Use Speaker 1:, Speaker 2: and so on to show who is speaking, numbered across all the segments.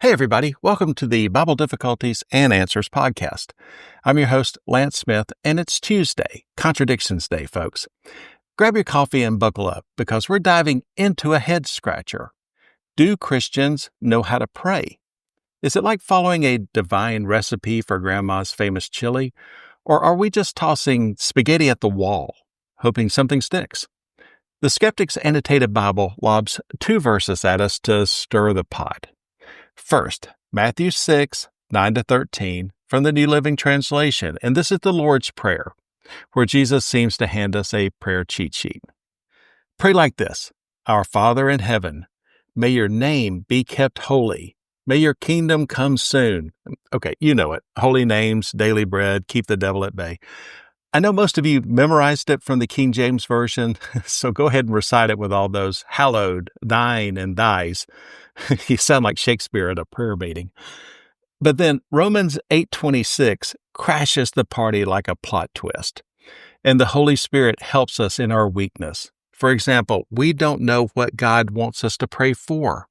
Speaker 1: Hey, everybody. Welcome to the Bible Difficulties and Answers podcast. I'm your host, Lance Smith, and it's Tuesday, Contradictions Day, folks. Grab your coffee and buckle up because we're diving into a head scratcher. Do Christians know how to pray? Is it like following a divine recipe for Grandma's famous chili? Or are we just tossing spaghetti at the wall, hoping something sticks? The Skeptic's Annotated Bible lobs two verses at us to stir the pot. First, Matthew 6, 9-13 from the New Living Translation, and this is the Lord's Prayer, where Jesus seems to hand us a prayer cheat sheet. Pray like this: Our Father in heaven, may your name be kept holy. May your kingdom come soon. Okay, you know it. Holy names, daily bread, keep the devil at bay. I know most of you memorized it from the King James Version, so go ahead and recite it with all those hallowed, thine, and thys. You sound like Shakespeare at a prayer meeting. But then Romans 8:26 crashes the party like a plot twist, and the Holy Spirit helps us in our weakness. For example, we don't know what God wants us to pray for,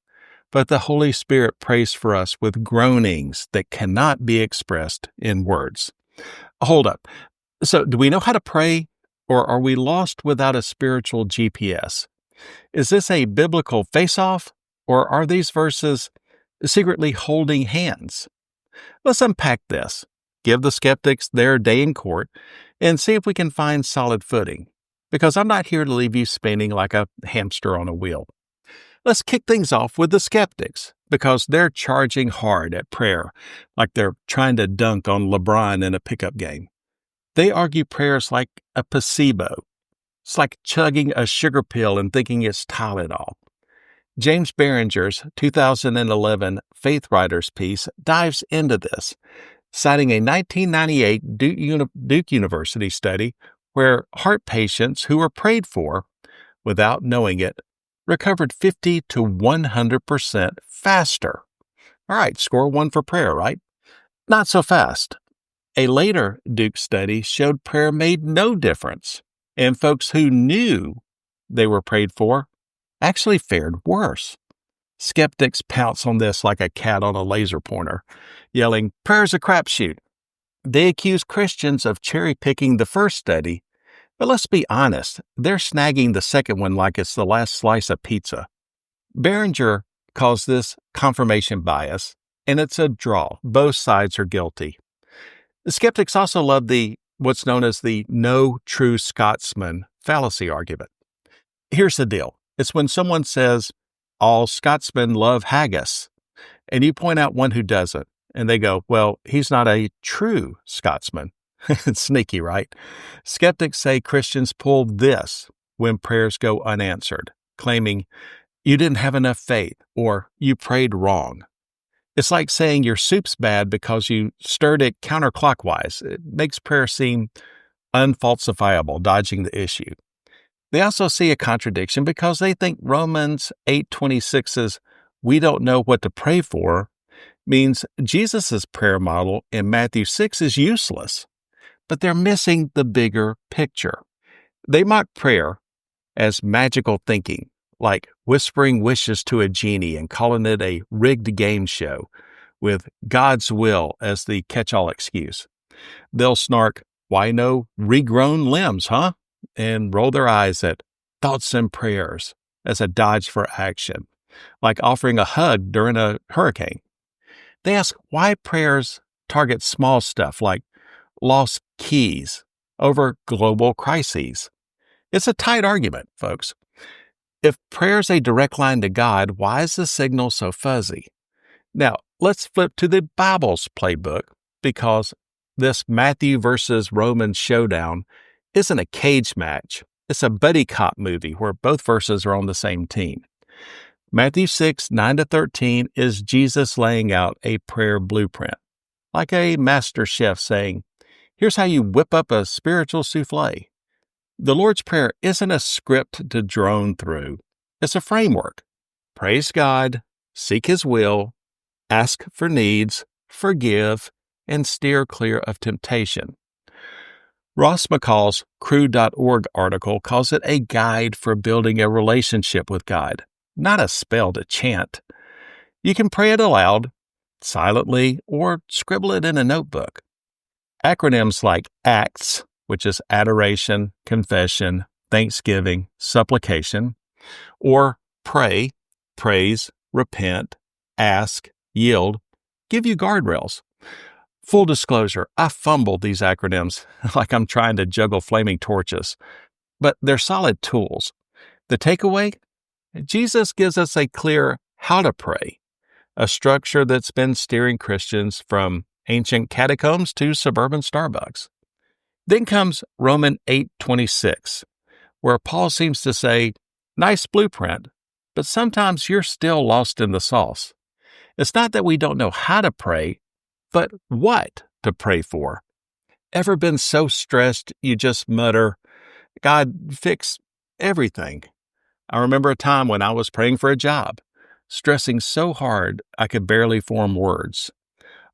Speaker 1: but the Holy Spirit prays for us with groanings that cannot be expressed in words. Hold up. So, do we know how to pray, or are we lost without a spiritual GPS? Is this a biblical face-off, or are these verses secretly holding hands? Let's unpack this, give the skeptics their day in court, and see if we can find solid footing, because I'm not here to leave you spinning like a hamster on a wheel. Let's kick things off with the skeptics, because they're charging hard at prayer, like they're trying to dunk on LeBron in a pickup game. They argue prayer's like a placebo. It's like chugging a sugar pill and thinking it's Tylenol. James Barringer's 2011 Faith Writers piece dives into this, citing a 1998 Duke University study where heart patients who were prayed for, without knowing it, recovered 50 to 100% faster. All right, score one for prayer, right? Not so fast. A later Duke study showed prayer made no difference, and folks who knew they were prayed for actually fared worse. Skeptics pounce on this like a cat on a laser pointer, yelling, "Prayer's a crapshoot." They accuse Christians of cherry-picking the first study, but let's be honest, they're snagging the second one like it's the last slice of pizza. Barringer calls this confirmation bias, and it's a draw. Both sides are guilty. The skeptics also love what's known as the no true Scotsman fallacy argument. Here's the deal. It's when someone says, all Scotsmen love haggis, and you point out one who doesn't, and they go, well, he's not a true Scotsman. It's sneaky, right? Skeptics say Christians pull this when prayers go unanswered, claiming you didn't have enough faith or you prayed wrong. It's like saying your soup's bad because you stirred it counterclockwise. It makes prayer seem unfalsifiable, dodging the issue. They also see a contradiction because they think Romans 8:26's "we don't know what to pray for" means Jesus' prayer model in Matthew 6 is useless. But they're missing the bigger picture. They mock prayer as magical thinking, like whispering wishes to a genie and calling it a rigged game show, with God's will as the catch-all excuse. They'll snark, "Why no regrown limbs, huh?" and roll their eyes at thoughts and prayers as a dodge for action, like offering a hug during a hurricane. They ask why prayers target small stuff like lost keys over global crises. It's a tight argument, folks. If prayer's a direct line to God, why is the signal so fuzzy? Now, let's flip to the Bible's playbook, because this Matthew versus Romans showdown isn't a cage match. It's a buddy cop movie where both verses are on the same team. Matthew 6, 9-13 is Jesus laying out a prayer blueprint, like a master chef saying, here's how you whip up a spiritual souffle. The Lord's Prayer isn't a script to drone through. It's a framework. Praise God, seek His will, ask for needs, forgive, and steer clear of temptation. Ross McCall's Crew.org article calls it a guide for building a relationship with God, not a spell to chant. You can pray it aloud, silently or scribble it in a notebook. Acronyms like ACTS, which is adoration, confession, thanksgiving, supplication, or pray, praise, repent, ask, yield, give you guardrails. Full disclosure, I fumbled these acronyms like I'm trying to juggle flaming torches, but they're solid tools. The takeaway? Jesus gives us a clear how to pray, a structure that's been steering Christians from ancient catacombs to suburban Starbucks. Then comes Romans 8:26, where Paul seems to say, nice blueprint, but sometimes you're still lost in the sauce. It's not that we don't know how to pray, but what to pray for. Ever been so stressed you just mutter, God, fix everything? I remember a time when I was praying for a job, stressing so hard I could barely form words.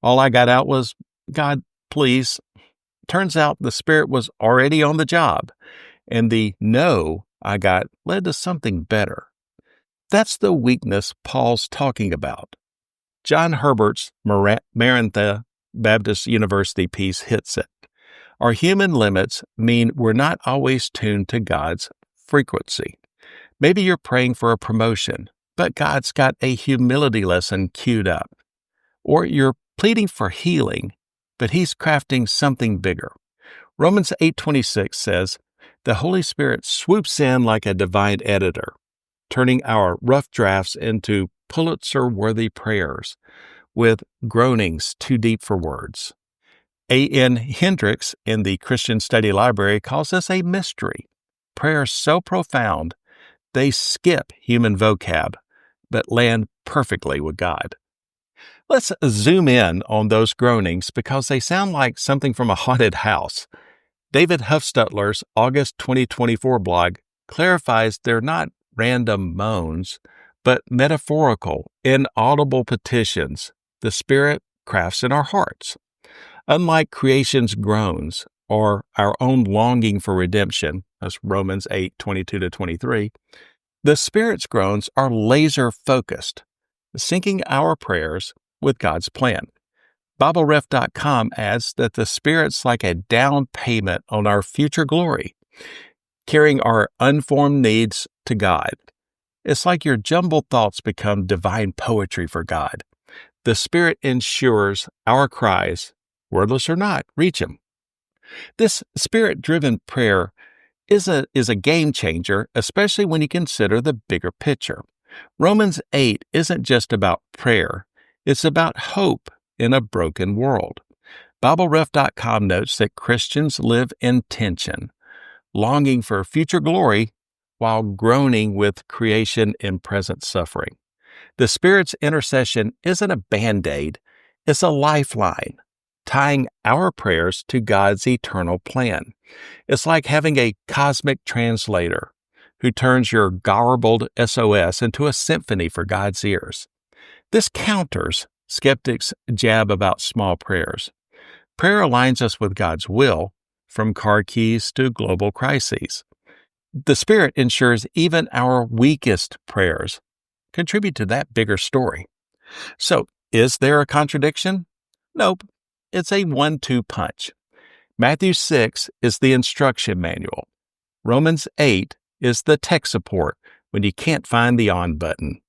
Speaker 1: All I got out was, God, please. Turns out the Spirit was already on the job, and the no I got led to something better. That's the weakness Paul's talking about. John Herbert's Maranatha Baptist University piece hits it. Our human limits mean we're not always tuned to God's frequency. Maybe you're praying for a promotion, but God's got a humility lesson queued up. Or you're pleading for healing, but He's crafting something bigger. Romans 8:26 says, the Holy Spirit swoops in like a divine editor, turning our rough drafts into Pulitzer-worthy prayers with groanings too deep for words. A.N. Hendricks in the Christian Study Library calls this a mystery. Prayers so profound, they skip human vocab, but land perfectly with God. Let's zoom in on those groanings because they sound like something from a haunted house. David Huffstutler's August 2024 blog clarifies they're not random moans, but metaphorical, inaudible petitions the Spirit crafts in our hearts. Unlike creation's groans or our own longing for redemption, as Romans 8:22-23, the Spirit's groans are laser-focused, syncing our prayers with God's plan. BibleRef.com adds that the Spirit's like a down payment on our future glory, carrying our unformed needs to God. It's like your jumbled thoughts become divine poetry for God. The Spirit ensures our cries, wordless or not, reach Him. This Spirit-driven prayer is a game changer, especially when you consider the bigger picture. Romans 8 isn't just about prayer. It's about hope in a broken world. BibleRef.com notes that Christians live in tension, longing for future glory while groaning with creation in present suffering. The Spirit's intercession isn't a band-aid, it's a lifeline, tying our prayers to God's eternal plan. It's like having a cosmic translator who turns your garbled SOS into a symphony for God's ears. This counters skeptics' jab about small prayers. Prayer aligns us with God's will, from car keys to global crises. The Spirit ensures even our weakest prayers contribute to that bigger story. So, is there a contradiction? Nope. It's a 1-2 punch. Matthew 6 is the instruction manual. Romans 8 is the tech support when you can't find the on button.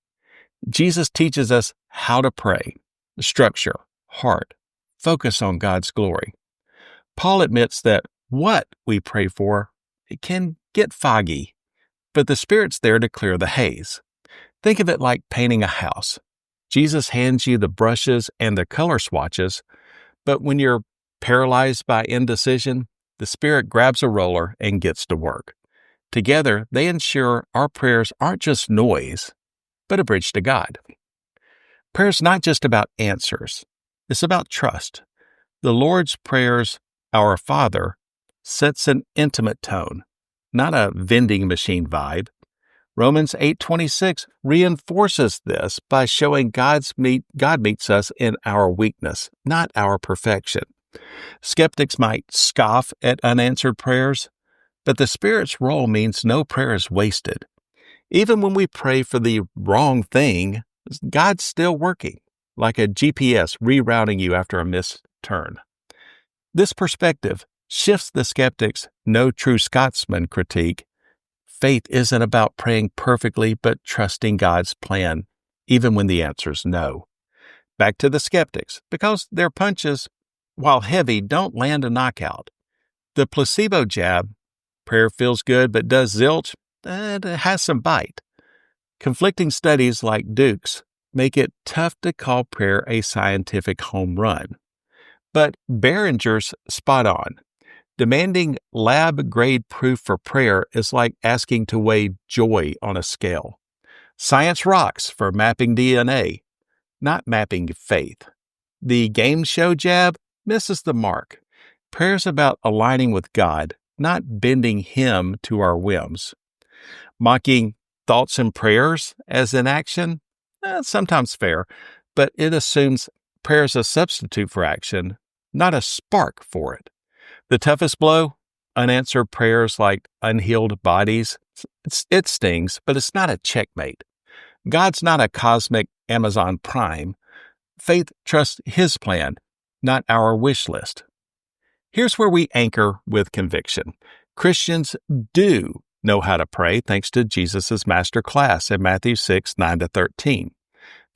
Speaker 1: Jesus teaches us how to pray, structure, heart, focus on God's glory. Paul admits that what we pray for, it can get foggy, but the Spirit's there to clear the haze. Think of it like painting a house. Jesus hands you the brushes and the color swatches, but when you're paralyzed by indecision, the Spirit grabs a roller and gets to work. Together, they ensure our prayers aren't just noise, but a bridge to God. Prayer's not just about answers. It's about trust. The Lord's Prayer's Our Father sets an intimate tone, not a vending machine vibe. Romans 8:26 reinforces this by showing God meets us in our weakness, not our perfection. Skeptics might scoff at unanswered prayers, but the Spirit's role means no prayer is wasted. Even when we pray for the wrong thing, God's still working, like a GPS rerouting you after a missed turn. This perspective shifts the skeptic's no true Scotsman critique. Faith isn't about praying perfectly, but trusting God's plan, even when the answer's no. Back to the skeptics, because their punches, while heavy, don't land a knockout. The placebo jab, prayer feels good but does zilch, it has some bite. Conflicting studies like Duke's make it tough to call prayer a scientific home run. But Behringer's spot on. Demanding lab-grade proof for prayer is like asking to weigh joy on a scale. Science rocks for mapping DNA, not mapping faith. The game show jab misses the mark. Prayer's about aligning with God, not bending Him to our whims. Mocking thoughts and prayers as an action, sometimes fair, but it assumes prayer is a substitute for action, not a spark for it. The toughest blow? Unanswered prayers like unhealed bodies. It stings, but it's not a checkmate. God's not a cosmic Amazon Prime. Faith trusts His plan, not our wish list. Here's where we anchor with conviction. Christians do know how to pray thanks to Jesus' master class in Matthew 6, 9-13.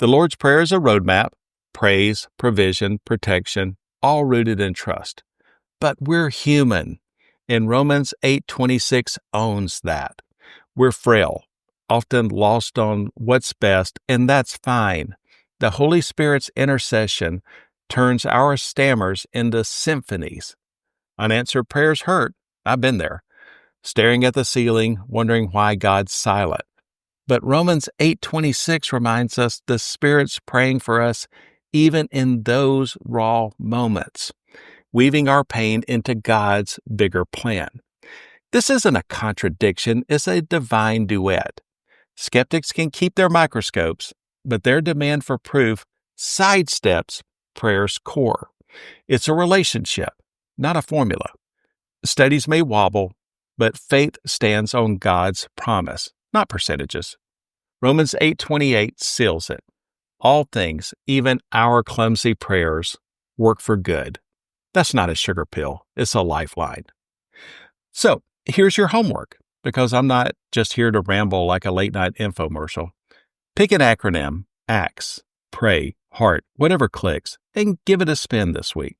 Speaker 1: The Lord's Prayer is a roadmap, praise, provision, protection, all rooted in trust. But we're human, and Romans 8:26 owns that. We're frail, often lost on what's best, and that's fine. The Holy Spirit's intercession turns our stammers into symphonies. Unanswered prayers hurt. I've been there. Staring at the ceiling, wondering why God's silent. But Romans 8:26 reminds us the Spirit's praying for us even in those raw moments, weaving our pain into God's bigger plan. This isn't a contradiction, it's a divine duet. Skeptics can keep their microscopes, but their demand for proof sidesteps prayer's core. It's a relationship, not a formula. Studies may wobble, but faith stands on God's promise, not percentages. Romans 8:28 seals it. All things, even our clumsy prayers, work for good. That's not a sugar pill, it's a lifeline. So, here's your homework, because I'm not just here to ramble like a late-night infomercial. Pick an acronym, ACTS, pray, heart, whatever clicks, and give it a spin this week.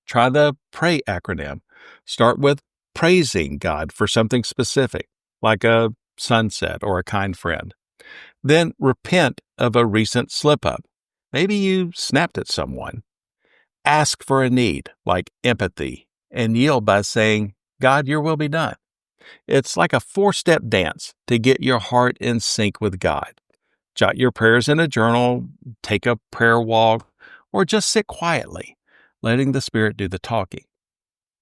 Speaker 1: Try the PRAY acronym. Start with praising God for something specific, like a sunset or a kind friend. Then repent of a recent slip-up. Maybe you snapped at someone. Ask for a need, like empathy, and yield by saying, God, your will be done. It's like a 4-step dance to get your heart in sync with God. Jot your prayers in a journal, take a prayer walk, or just sit quietly, letting the Spirit do the talking.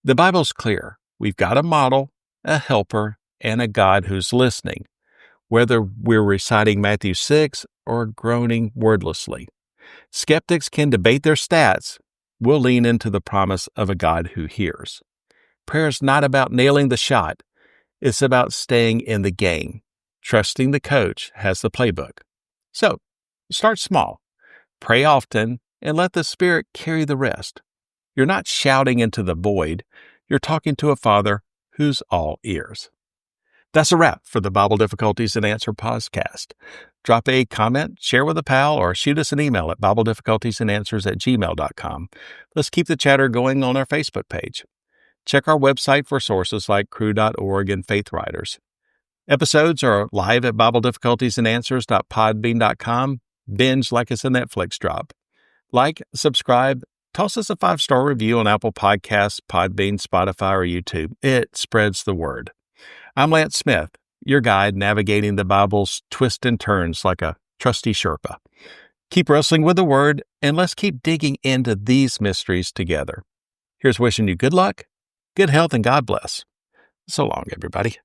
Speaker 1: The Bible's clear. We've got a model, a helper, and a God who's listening, whether we're reciting Matthew 6 or groaning wordlessly. Skeptics can debate their stats. We'll lean into the promise of a God who hears. Prayer is not about nailing the shot. It's about staying in the game, trusting the coach has the playbook. So, start small, pray often, and let the Spirit carry the rest. You're not shouting into the void. You're talking to a Father who's all ears. That's a wrap for the Bible Difficulties and Answer podcast. Drop a comment, share with a pal, or shoot us an email at BibleDifficultiesAndAnswers@gmail.com. Let's keep the chatter going on our Facebook page. Check our website for sources like crew.org and Faith Writers. Episodes are live at BibleDifficultiesAndAnswers.podbean.com. Binge like it's a Netflix drop. Like, subscribe, toss us a 5-star review on Apple Podcasts, Podbean, Spotify, or YouTube. It spreads the word. I'm Lance Smith, your guide navigating the Bible's twists and turns like a trusty Sherpa. Keep wrestling with the Word, and let's keep digging into these mysteries together. Here's wishing you good luck, good health, and God bless. So long, everybody.